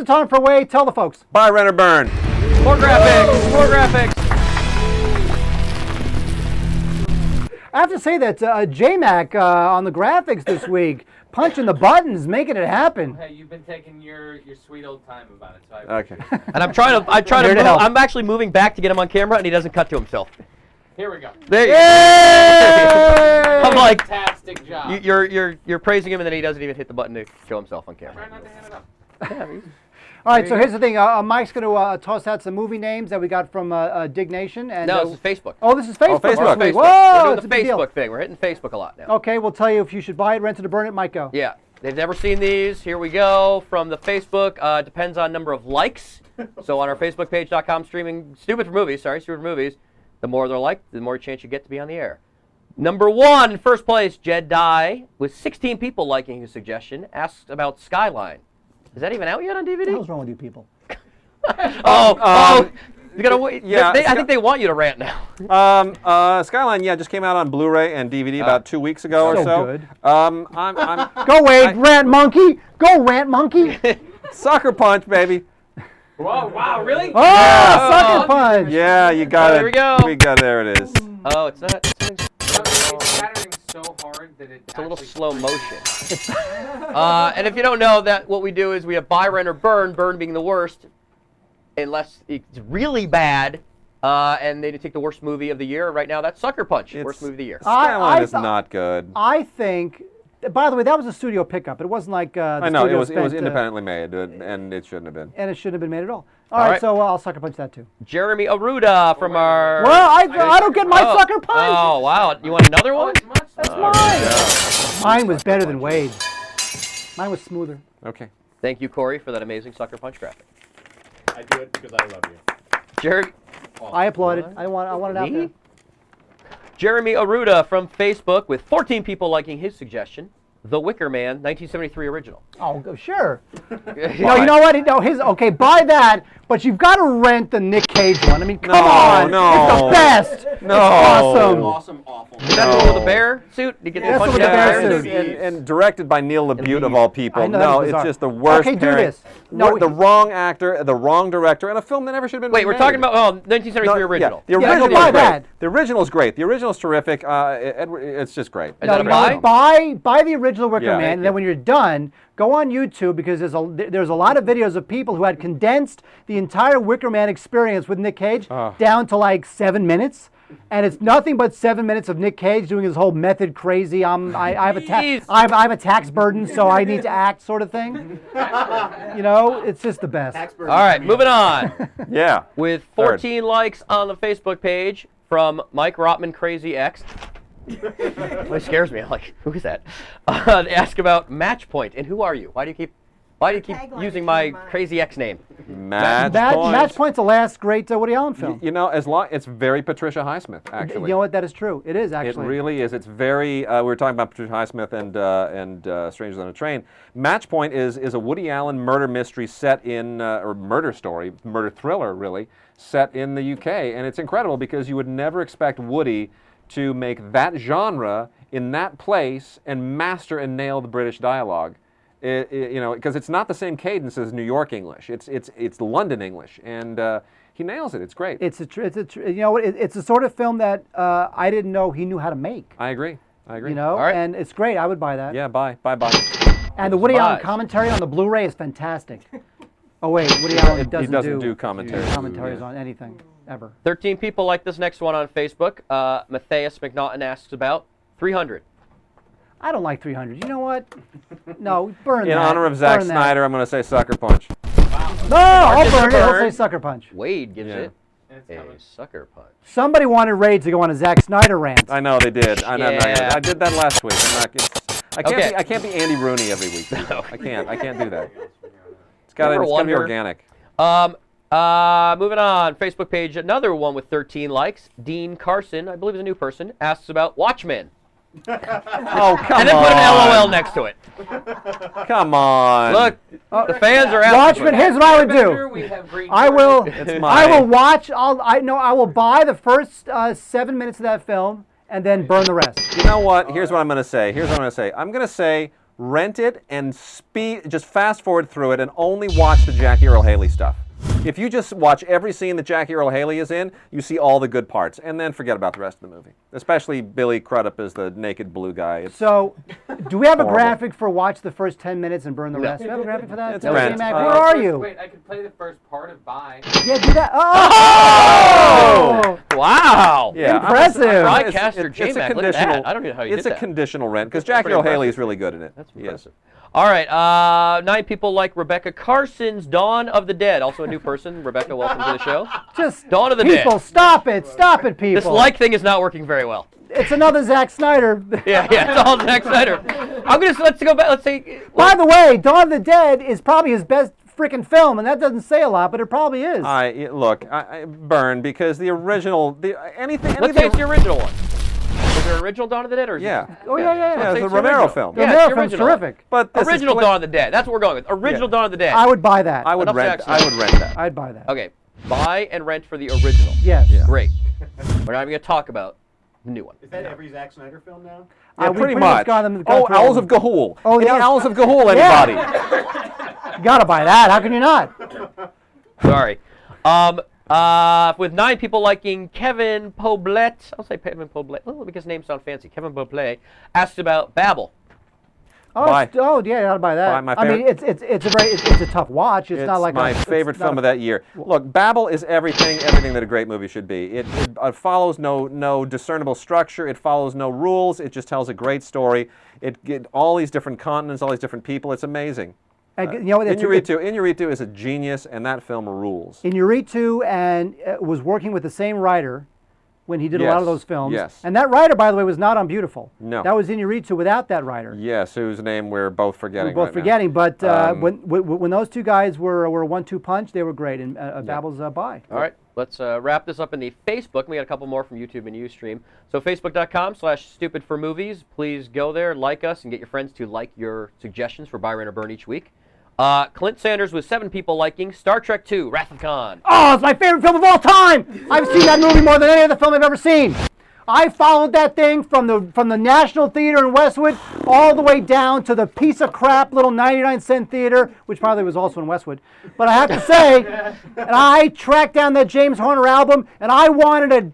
the time for Wade. Tell the folks. Buy, rent, or burn. More graphics. More graphics. I have to say that J-Mac on the graphics this week, punching the buttons, making it happen. Hey, you've been taking your sweet old time about it, so I Okay. And I'm trying to Here to move, help. I'm actually moving back to get him on camera, and he doesn't cut to himself. Here we go. There you Yay! I'm like, Fantastic job. you're praising him, and then he doesn't even hit the button to show himself on Try camera. not to hand it up. All right, so here's the thing. Mike's going to toss out some movie names that we got from Dig Nation. And, No, this is Facebook. Oh, this is Facebook. Facebook. This week. Facebook. Whoa, We're it's a doing big the deal. Facebook thing. We're hitting Facebook a lot now. Okay, we'll tell you if you should buy it, rent it, or burn it. Mike, go. Yeah, they've never seen these. Here we go from the Facebook. Depends on number of likes. So on our Facebook page.com streaming Stupid for Movies, the more they're liked, the more chance you get to be on the air. Number 1, first place, Jedi, with 16 people liking his suggestion, asked about Skyline. Is that even out yet on DVD? What the hell's wrong with you people? You gotta wait. yeah, I think they want you to rant now. Skyline, yeah, just came out on Blu-ray and DVD about 2 weeks ago or So so. good. I'm Go, Wade, rant monkey. Go, rant monkey. Sucker Punch, baby. Whoa, wow, really? Oh, sucker punch. Yeah, you got There it. we go. There it is. Oh, it's not. It's shattering so hard that It's a little slow motion. And if you don't know, that what we do is we have buy, rent, or burn. Burn being the worst, unless it's really bad, and they take the worst movie of the year. Right now, that's Sucker Punch, worst movie of the year. Skyline is not good. I think. By the way, that was a studio pickup. It wasn't like the I know, it studio was spent, independently made, and it shouldn't have been. and it shouldn't have been made at all. All right, right. so I'll sucker punch that too. Jeremy Aruda from our. Well, I don't get my sucker punch. Oh wow! You want another one? That's mine. Mine was better than Wade's. Mine was smoother. Okay. Thank you, Corey, for that amazing Sucker Punch graphic. I do it because I love you. Jeremy. I applauded. I want it out there. Jeremy Aruda from Facebook with 14 people liking his suggestion. The Wicker Man, 1973 original. Oh, sure. No, you know what? No, okay, buy that, but you've got to rent the Nick Cage one. I mean, come on. no. It's the best. No. It's awesome. Awesome, awful. Is that the one with the bear suit? Did you get That's the the punch one with the down bear there? suit. And directed by Neil LaBute of all people. I know, No, that was it's bizarre. just the worst Okay, do pairing. this. No, the wrong actor, the wrong director, and a film that never should have been Wait, we're made. talking about 1973 original. Yeah, the Yeah, original go buy is great. that. The original is great. The original is terrific. It's just great. Is No, that a you know buy? what? Buy the original Wicker Yeah. Man, and then when you're done, go on YouTube because there's a lot of videos of people who had condensed the entire Wicker Man experience with Nick Cage down to like 7 minutes. And it's nothing but 7 minutes of Nick Cage doing his whole method crazy. I have a tax burden, so I need to act sort of thing. You know, it's just the best. All right, moving on. Yeah. With 14 likes on the Facebook page from Mike Rotman Crazy X. It scares me. I'm like, who is that? They ask about Match Point and who are you? Why do you keep using my Crazy X name? Match Match Point's the last great Woody Allen film. You know, it's very Patricia Highsmith, actually. You know what? That is true. It is actually. It really is. It's very. We were talking about Patricia Highsmith and Strangers on a Train. Match Point is a Woody Allen murder mystery set in or murder story, murder thriller really, set in the UK, and it's incredible because you would never expect Woody to make that genre in that place and master and nail the British dialogue. You know, because it's not the same cadence as New York English. It's London English, and he nails it. It's great. It's a sort of film that I didn't know he knew how to make. I agree. You know, All right. and it's great. I would buy that. Yeah, bye. And the Woody Allen Buys. commentary on the Blu-ray is fantastic. Oh wait, Woody Allen doesn't do commentaries. commentaries on anything ever. 13 people like this next one on Facebook. Matthias McNaughton asks about 300. I don't like 300. You know what? No, burn that. In honor of Zack Burn that. Snyder, I'm going to say Sucker Punch. No, I'll Marcus burn it. I'll Burn. say Sucker Punch. Wade gives Yeah. it It's a coming. Sucker Punch. Somebody wanted Ray to go on a Zack Snyder rant. I know they did. I Yeah. did that last week. Okay. I can't be Andy Rooney every week. No. I can't do that. It's Ever got to be wonder- organic. Moving on, Facebook page, another one with 13 likes. Dean Carson, I believe is a new person, asks about Watchmen. Oh, come And then put an LOL next to it. Come on. Look, the fans are asking. Watchmen. Here's what I would do. We have green I will. It's I will mine. watch. I will buy the first 7 minutes of that film and then burn the rest. You know what? Here's what I'm going to say. I'm going to say rent it and just fast forward through it and only watch the Jackie Earle Haley stuff. If you just watch every scene that Jackie Earle Haley is in, you see all the good parts, and then forget about the rest of the movie. Especially Billy Crudup as the naked blue guy. So, do we have a horrible. graphic for watch the first 10 minutes and burn the rest? Do we have a graphic for that? It's No, Rent. J-Mac, Uh, where are you? Wait, I could play the first part of Bye. Yeah, do that. Oh! Wow. Yeah, Impressive. Broadcaster it's a J-Mac, look at conditional. that. I don't know how you It's did a that. conditional rent because Jackie pretty Earle Haley impressive. is really good in it. That's He is. impressive. All right, 9 people like Rebecca Carson's Dawn of the Dead. Also a new person. Rebecca, welcome to the show. Just Dawn of the people, Dead. stop it, people. This like thing is not working very well. It's another Zack Snyder. Yeah, it's all Zack Snyder. Let's go back. Let's say. By the way, Dawn of the Dead is probably his best freaking film, and that doesn't say a lot, but it probably is. Look, burn because the original, anything. Let's say it's the original one. Is there an original Dawn of the Dead or is Yeah. it? Oh, yeah. Yeah, Let's say it's a the Romero original. film. The Yeah, Romero it's the film's original. terrific. But this Original is, Dawn of the Dead. That's what we're going with. Original Dawn of the Dead. I would buy that. I would Enough rent. Zack I would rent that. I'd buy that. Okay, buy and rent for the original. Yes. Yeah. Great. We're not even going to talk about the new one. Is that every Zack Snyder film now? Yeah, we pretty pretty much much. got them- Oh, got through Owls them. of Ga'Hoole. Oh, Any the Owls of Ga'Hoole, Yeah. anybody? You gotta buy that. How can you not? Sorry. With 9 people liking Kevin Poblet, I'll say Kevin Poblet, because names sound fancy. Kevin Poblet asked about Babel. Oh, Buy. Yeah, you gotta buy that. Buy my I mean, it's a tough watch. It's not like my favorite film of that year. Look, Babel is everything that a great movie should be. It follows no discernible structure. It follows no rules. It just tells a great story. It all these different continents, all these different people. It's amazing. And, you know, Inarritu is a genius, and that film rules. Inarritu and was working with the same writer when he did a lot of Yes, those films. yes. And that writer, by the way, was not on Beautiful. No. That was Inarritu without that writer. Yes, whose name we're both forgetting. We're both right now. forgetting, but when those two guys were a 1-2 punch, they were great. And Babel's buy. All right, let's wrap this up in the Facebook. We got a couple more from YouTube and Ustream. So facebook.com/stupidformovies. Please go there, like us, and get your friends to like your suggestions for Buy, Rent, or Burn each week. Clint Sanders with 7 people liking Star Trek II, Wrath of Khan. Oh, it's my favorite film of all time! I've seen that movie more than any other film I've ever seen. I followed that thing from the National Theater in Westwood all the way down to the piece of crap little 99-cent theater, which probably was also in Westwood. But I have to say, and I tracked down that James Horner album, and I wanted a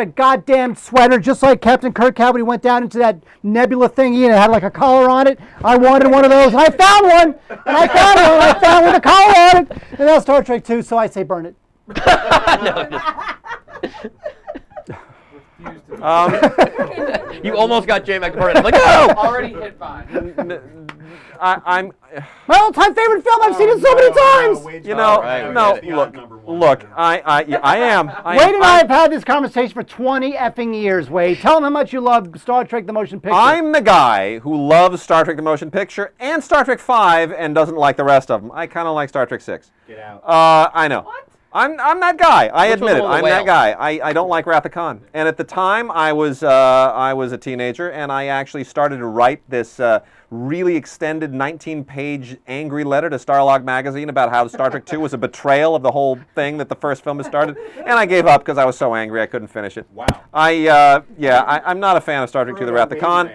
goddamn sweater just like Captain Kirk had when he went down into that nebula thingy and it had like a collar on it. I wanted one of those, and I found one, and I found one with a collar on it, and that's Star Trek 2, so I say burn it. You almost got J-Mac to burn it. I'm like, no! Already hit Bye. I'm. My all-time favorite film. I've seen it so many times. You know, right, no. okay. Look, Number one. look. I am. Wade and I have had this conversation for 20 effing years, Wade. Tell them how much you love Star Trek the Motion Picture. I'm the guy who loves Star Trek the Motion Picture and Star Trek 5 and doesn't like the rest of them. I kind of like Star Trek 6. Get out. I know. What? I'm that guy. I Which was admit the it. one with I'm the that whale? guy. I don't like Wrath of Khan. And at the time, I was a teenager, and I actually started to write this really extended 19-page angry letter to Starlog magazine about how Star Trek 2 was a betrayal of the whole thing that the first film had started. And I gave up because I was so angry I couldn't finish it. Wow. I'm not a fan of Star Trek 2: The Wrath of Khan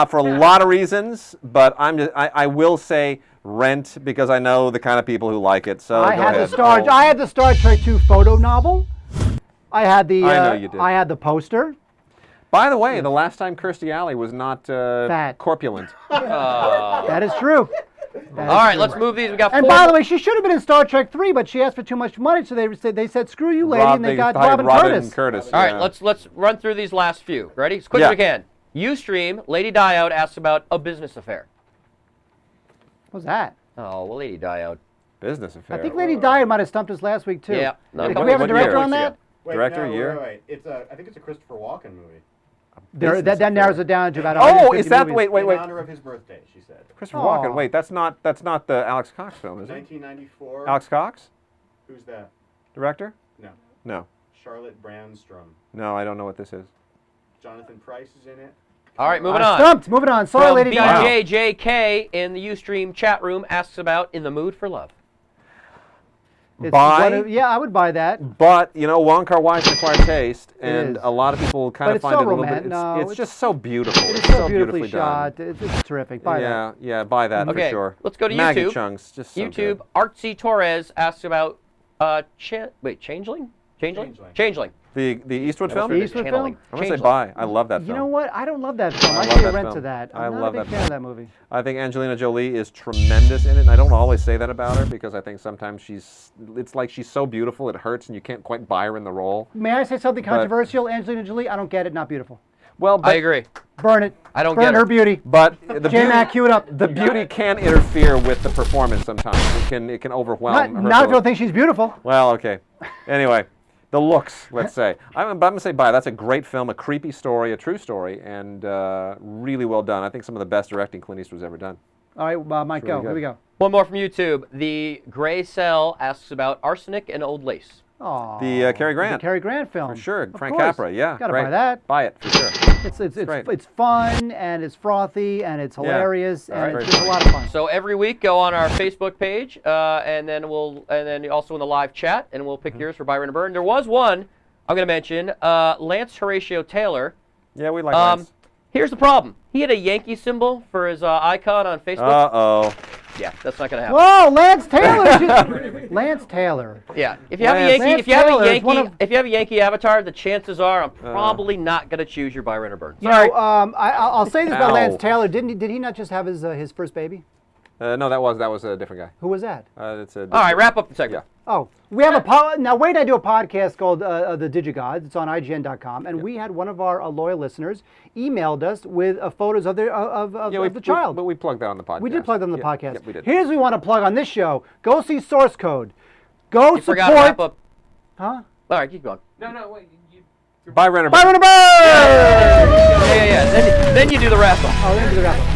for a lot of reasons, but I will say Rent because I know the kind of people who like it. So I go had ahead. I had the Star Trek 2 photo novel. I had the. I know you did. I had the poster. By the way, the last time Kirstie Alley was not Fat. corpulent. That is true. That All is right, true. let's move these. We got 4 And by the way, she should have been in Star Trek 3, but she asked for too much money, so they said screw you, lady, and they got hired Robin Curtis. Curtis. All right, yeah. let's run through these last few. Ready? As quick as we can. Ustream, Lady Diode asks about A Business Affair. What was that? Oh, well, Lady Diode. Business affair. I think Lady Diode might have stumped us last week too. Yeah. No, Did we have a what director year? on that? Wait, Director no, year? Wait. It's I think it's a Christopher Walken movie. That narrows it down to about. Oh, 150 is that movies. In honor of his birthday, she said. Christopher Aw. Walken? Wait, that's not the Alex Cox film, is it? 1994. Alex Cox, Who's that? director? No. No, Charlotte Brandstrom. no, I don't know what this is. Jonathan Pryce is in it. All right, moving on. Stumped. Moving on. Sorry, From Lady Diode. BJJK in the Ustream chat room asks about In the Mood for Love. It's Buy? yeah, I would buy that. But you know, Wong Kar-wai's an acquired taste, and is. a lot of people kind But of it's find so it a little romantic. bit. No, It's just so beautiful. It's It's so beautifully done. shot. It's terrific. Buy that. Yeah, buy that Okay, for sure. let's go to Maggie YouTube. Chung's just so YouTube. good. Artsy Torres asks about Changeling? Changeling. The Eastwood film. The Eastwood Channeling. film? I'm gonna say Changeling. buy. I love that film. You know what? I don't love that film. I I love should that rent to film. that. I I'm not love a that big fan of that movie. I think Angelina Jolie is tremendous in it, and I don't always say that about her because I think sometimes it's like she's so beautiful it hurts and you can't quite buy her in the role. May I say something controversial? Angelina Jolie, I don't get it. Not beautiful. Well, but, I agree. Burn it. I don't Burn get her her. beauty. But the J-Mac, cue it up. the beauty can interfere with the performance sometimes. It can overwhelm Not, her. not if you ability. don't think she's beautiful. Well, okay. Anyway, the looks, let's say. I'm going to say buy. That's a great film, a creepy story, a true story, and really well done. I think some of the best directing Clint Eastwood's ever done. All right, Mike, really go. good. Here we go. One more from YouTube. The Gray Cell asks about arsenic and old lace. Aw, The Cary Grant. The Cary Grant film. For sure. Of Frank course. Capra, yeah. Gotta great. buy that. Buy it, for sure. great. It's fun and it's frothy and it's hilarious and Very it's just a funny. lot of fun. So every week, go on our Facebook page, and then also in the live chat, and we'll pick yours for Byron and Burn. There was one I'm going to mention, Lance Horatio Taylor. Yeah, we like Lance. Here's the problem. He had a Yankee symbol for his icon on Facebook. Uh-oh. Yeah, that's not going to happen. Whoa, Lance Taylor! Lance Taylor. Yeah, if you have a Lance Yankee, if you have a Taylor is Yankee, one of- if you have a Yankee avatar, the chances are I'm probably not going to choose your Byron or Burn. You know, I'll say this about Ow. Lance Taylor. Did he not just have his first baby? No, that was a different guy. Who was that? It's a All right, wrap up the segment. Oh, we have now. Wait, I do a podcast called The Digigods. It's on IGN.com, and we had one of our loyal listeners emailed us with photos of the child. But we plugged that on the podcast. We did plug them on the podcast. Yeah, we did. Here's what we want to plug on this show. Go see Source Code. Go You support. forgot to wrap up. Huh? All right, keep going. No, wait. Bye, Renner. Byron and Bird! Yeah. Then you do the wrap up. Oh, let me do the wrap up.